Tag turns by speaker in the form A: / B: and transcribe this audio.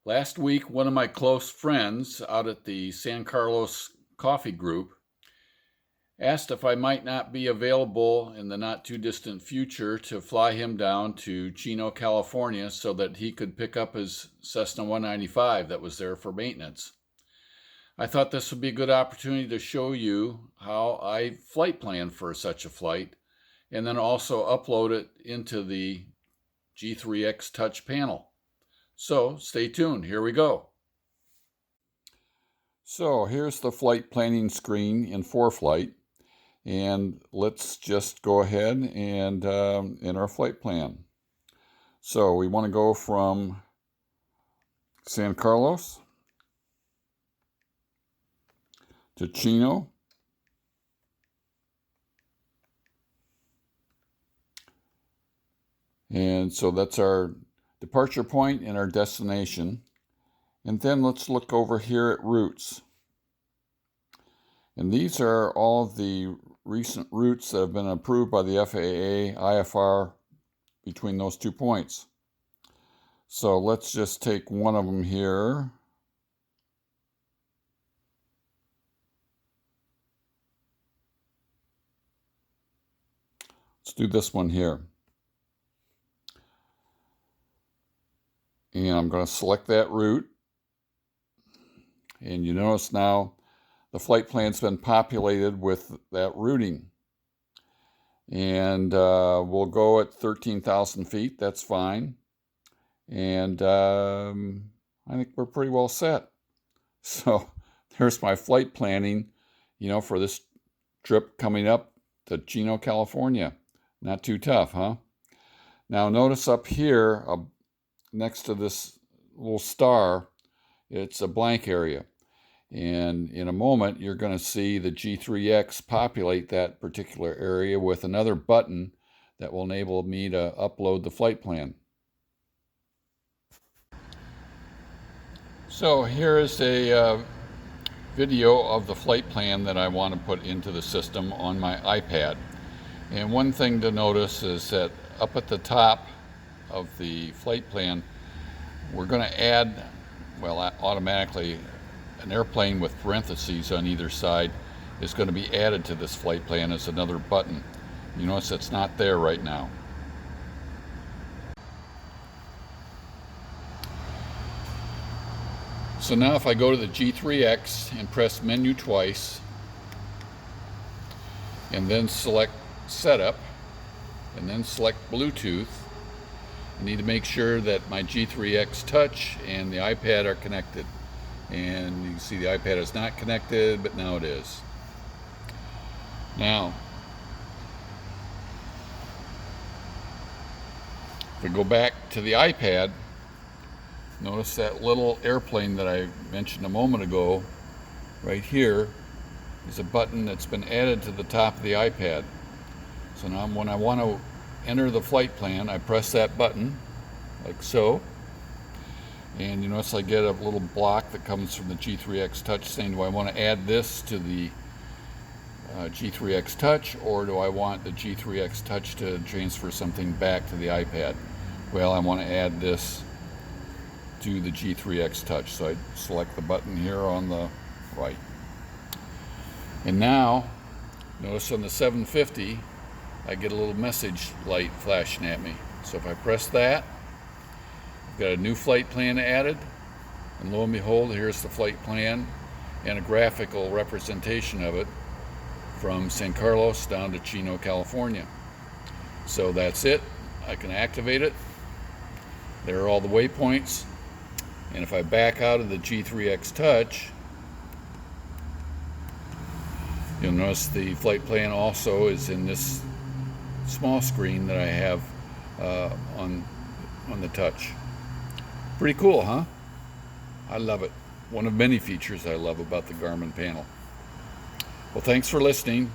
A: Last week, one of my close friends out at the San Carlos coffee group asked if I might not be available in the not too distant future to fly him down to Chino, California so that he could pick up his Cessna 195 that was there for maintenance. I thought this would be a good opportunity to show you how I flight plan for such a flight and then also upload it into the G3X touch panel. So stay tuned, here we go. So here's the flight planning screen in ForeFlight, and let's just go ahead and in our flight plan. So we want to go from San Carlos to Chino, and so that's our departure point and our destination. And then let's look over here at routes. And these are all of the recent routes that have been approved by the FAA, IFR, between those 2 points. So let's just take one of them here. Let's do this one here. And I'm going to select that route. And you notice now the flight plan's been populated with that routing. And we'll go at 13,000 feet. That's fine. And I think we're pretty well set. So there's my flight planning, for this trip coming up to Chino, California. Not too tough, huh? Now notice up here, next to this little star, it's a blank area. And in a moment, you're going to see the G3X populate that particular area with another button that will enable me to upload the flight plan. So here is a video of the flight plan that I want to put into the system on my iPad. And one thing to notice is that up at the top of the flight plan, we're going to add, automatically, an airplane with parentheses on either side is going to be added to this flight plan as another button. You notice it's not there right now. So now if I go to the G3X and press menu twice and then select setup and then select Bluetooth, I need to make sure that my G3X touch and the iPad are connected. And you can see the iPad is not connected, but now it is. Now, if we go back to the iPad, notice that little airplane that I mentioned a moment ago, right here, is a button that's been added to the top of the iPad. So now when I want to enter the flight plan, I press that button, like so. And you notice I get a little block that comes from the G3X Touch saying, do I want to add this to the G3X Touch, or do I want the G3X Touch to transfer something back to the iPad? Well, I want to add this to the G3X Touch, so I select the button here on the right. And now, notice on the 750, I get a little message light flashing at me. So if I press that, I've got a new flight plan added, and lo and behold, here's the flight plan and a graphical representation of it from San Carlos down to Chino, California. So that's it. I can activate it. There are all the waypoints. And if I back out of the G3X Touch, you'll notice the flight plan also is in this small screen that I have on the Touch. Pretty cool, huh? I love it. One of many features I love about the Garmin panel. Well, thanks for listening.